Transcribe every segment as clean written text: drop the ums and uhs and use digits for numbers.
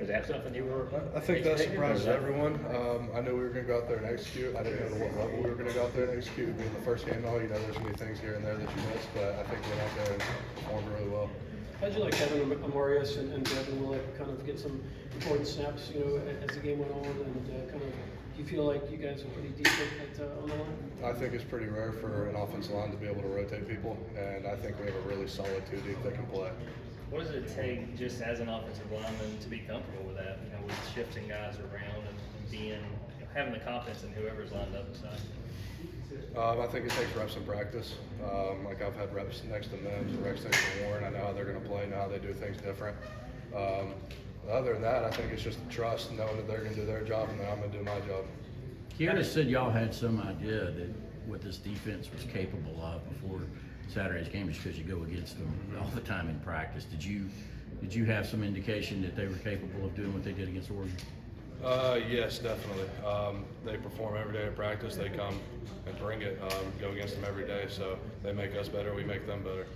Is that something you were? I think that expecting, surprises or is that- everyone. I knew we were going to go out there and execute. I didn't know to what level we were going to go out there and execute. Being the first game, though, you know, there's going to be things here and there that you miss, but I think we went out there and performed really well. How'd you like having Amarius and Devin Willett kind of get some important snaps, you know, as the game went on, and kind of, do you feel like you guys are pretty decent on the line? I think it's pretty rare for an offensive line to be able to rotate people, and I think we have a really solid two deep that can play. What does it take just as an offensive lineman to be comfortable with that? You know, with shifting guys around and being, having the confidence in whoever's lined up beside you? I think it takes reps in practice. Like I've had reps next to Mims, reps next to Warren. I know how they're going to play, know how they do things different. Other than that, I think it's just trust, knowing that they're going to do their job and that I'm going to do my job. Kieran said y'all had some idea that what this defense was capable of before Saturday's game, just because you go against them all the time in practice. Did you have some indication that they were capable of doing what they did against Oregon? Yes, definitely. They perform every day in practice. They come and bring it, go against them every day. So they make us better, we make them better.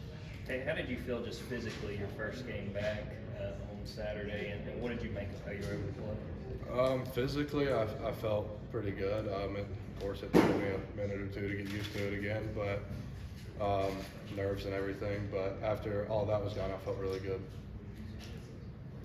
Hey, how did you feel just physically your first game back on Saturday, and what did you make of how you were able to play? Physically, I felt pretty good. Of course, it took me a minute or two to get used to it again, but nerves and everything. But after all that was done, I felt really good.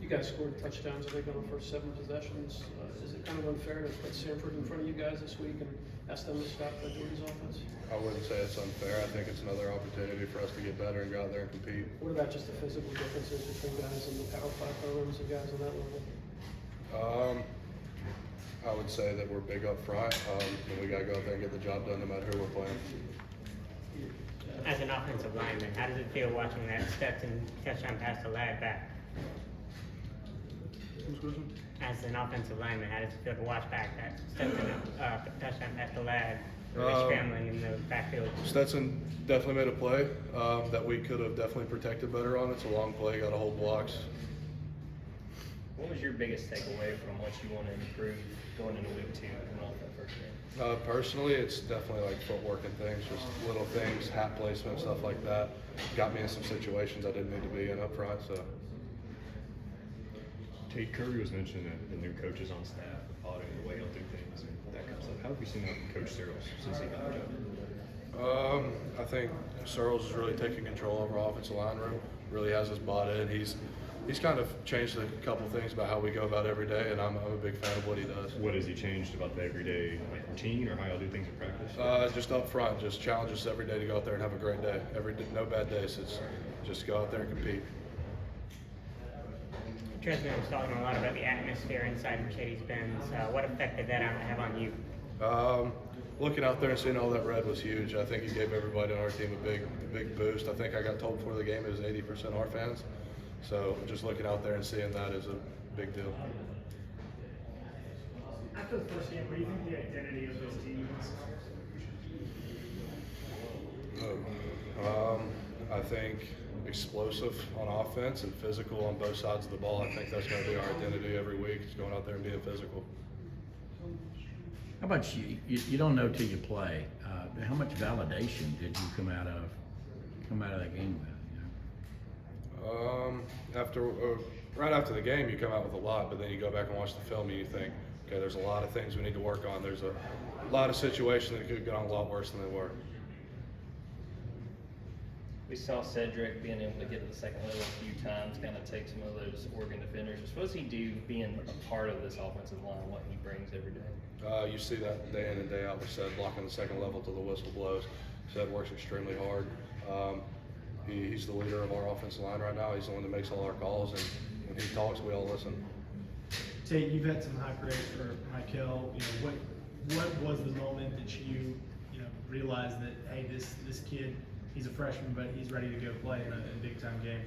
You guys scored touchdowns, I think, on the first 7 possessions. Is it kind of unfair to put Sanford in front of you guys this week and ask them to stop Jordan's offense? I wouldn't say it's unfair. I think it's another opportunity for us to get better and go out there and compete. What about just the physical differences between guys in the Power 5 programs and guys on that level? I would say that we're big up front, and we got to go out there and get the job done no matter who we're playing. As an offensive lineman, how does it feel watching that Stetson touchdown pass the lad back? As an offensive lineman, how does it feel to watch back that Stetson touchdown pass the lad, scrambling in the backfield? Stetson definitely made a play that we could have definitely protected better on. It's a long play, got to hold blocks. What was your biggest takeaway from what you want to improve going into week 2 coming off that first game? Personally, it's definitely like footwork and things, just little things, hat placement, stuff like that. Got me in some situations I didn't need to be in up front. So. Tate, Curry was mentioning that the new coaches on staff are auditing the way he'll do things and that kind of stuff. How have you seen that from Coach Searles since he got the job? I think Searles is really taking control of our offensive line room. Really has us bought in. He's kind of changed a couple things about how we go about every day, and I'm a big fan of what he does. What has he changed about the everyday routine, or how y'all do things in practice? Just up front, just challenge us every day to go out there and have a great day. No bad days. It's just go out there and compete. Tristan was talking a lot about the atmosphere inside Mercedes-Benz. What effect did that have on you? Looking out there and seeing all that red was huge. I think he gave everybody on our team a big boost. I think I got told before the game it was 80% our fans. So just looking out there and seeing that is a big deal. After the first game, what do you think the identity of this team is? I think explosive on offense and physical on both sides of the ball. I think that's going to be our identity every week, is going out there and being physical. How about you? You don't know till you play. How much validation did you come out of that game with? Right after the game, you come out with a lot, but then you go back and watch the film and you think, okay, there's a lot of things we need to work on. There's a lot of situations that could get on a lot worse than they were. We saw Cedric being able to get to the second level a few times, kind of take some of those Oregon defenders. What does he do being a part of this offensive line, what he brings every day? You see that day in and day out with Ced blocking the second level till the whistle blows. Ced works extremely hard. He's the leader of our offensive line right now. He's the one that makes all our calls, and when he talks, we all listen. Tate, you've had some high praise for Michael. What was the moment that you realized that, hey, this kid, he's a freshman, but he's ready to go play in a big time game?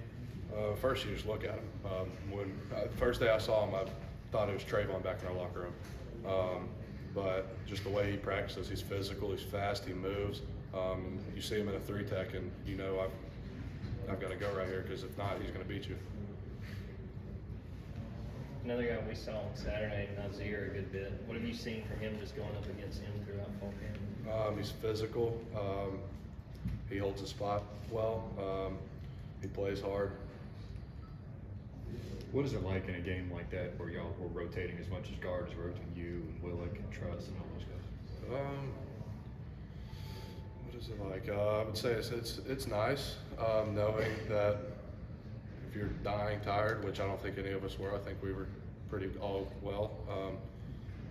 First, you just look at him. When first day I saw him, I thought it was Trayvon back in our locker room. But just the way he practices, he's physical, he's fast, he moves. You see him in a 3-tech, and you know I've got to go right here, because if not, he's going to beat you. Another guy we saw on Saturday, Nazir, a good bit. What have you seen from him just going up against him throughout fall camp? He's physical. He holds his spot well. He plays hard. What is it like in a game like that where y'all were rotating as much as guards, rotating you and Willick and Truss and all those guys? What is it like? I would say it's nice knowing that if you're dying tired, which I don't think any of us were. I think we were pretty all well.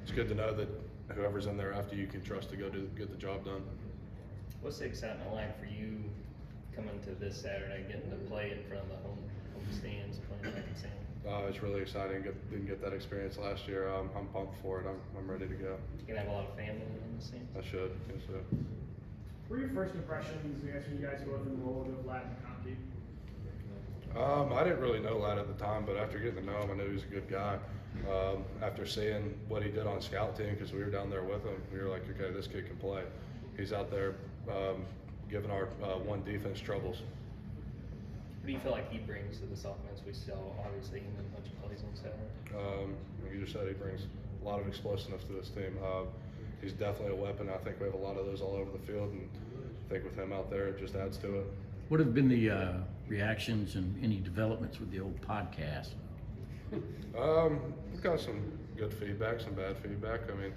It's good to know that whoever's in there after you can trust to go get the job done. What's the excitement like for you coming to this Saturday, getting to play in front of the home stands, playing back in San? It's really exciting. Didn't get that experience last year. I'm pumped for it. I'm ready to go. You can have a lot of family in the stands. I should. Yes, sir. What were your first impressions, I guess, when you guys go in the role of Latin Conti? I didn't really know Ladd at the time, but after getting to know him, I knew he was a good guy. After seeing what he did on scout team, because we were down there with him, we were like, okay, this kid can play. He's out there giving our one defense troubles. What do you feel like he brings to this offense? We saw obviously him in a bunch of plays on Saturday. Like you just said, he brings a lot of explosiveness to this team. He's definitely a weapon. I think we have a lot of those all over the field, and I think with him out there, it just adds to it. What have been the reactions and any developments with the old podcast? We've got some good feedback, some bad feedback. I mean,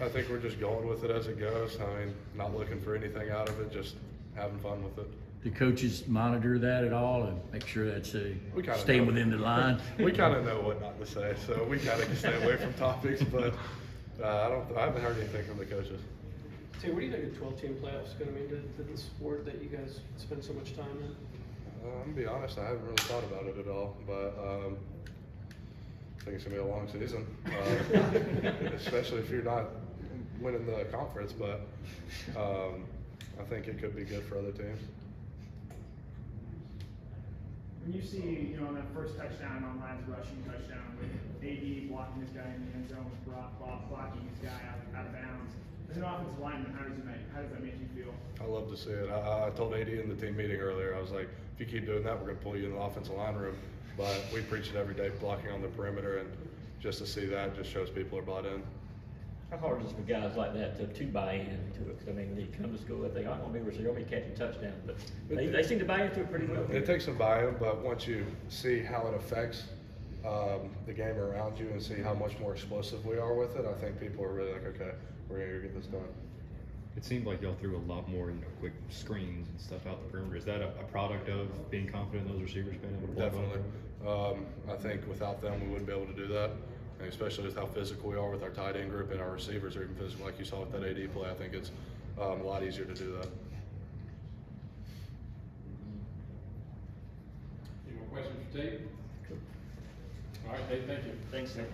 I think we're just going with it as it goes. I mean, not looking for anything out of it, just having fun with it. Do coaches monitor that at all and make sure that's staying know. within the line? We kind of know what not to say, so we kind of can stay away from topics. But I haven't heard anything from the coaches. Tate, what do you think a 12-team playoff is going to mean to the sport that you guys spend so much time in? I'm gonna be honest, I haven't really thought about it at all, but I think it's gonna be a long season, especially if you're not winning the conference. But I think it could be good for other teams. When you see, on that first touchdown on Ladd's rushing touchdown with AD blocking his guy in the end zone, with Brock blocking his guy out of bounds, as an offensive lineman, how does that make you feel? I love to see it. I told AD in the team meeting earlier, I was like, if you keep doing that, we're gonna pull you in the offensive line room. But we preach it every day, blocking on the perimeter, and just to see that just shows people are bought in. How hard is it for guys like that to buy into it? 'Cause, I mean, they come to school, they think, I'm gonna be a receiver, I'm gonna be catching touchdowns, but they seem to buy into it pretty well. It takes some buy-in, but once you see how it affects the game around you and see how much more explosive we are with it, I think people are really like, okay, we're gonna go get this done. It seemed like y'all threw a lot more, quick screens and stuff out the perimeter. Is that a product of being confident in those receivers being able to block Definitely. up? I think without them, we wouldn't be able to do that. And especially with how physical we are with our tight end group, and our receivers are even physical, like you saw with that AD play. I think it's a lot easier to do that. Any more questions for Tate? All right, Tate, thank you. Thanks, Nick.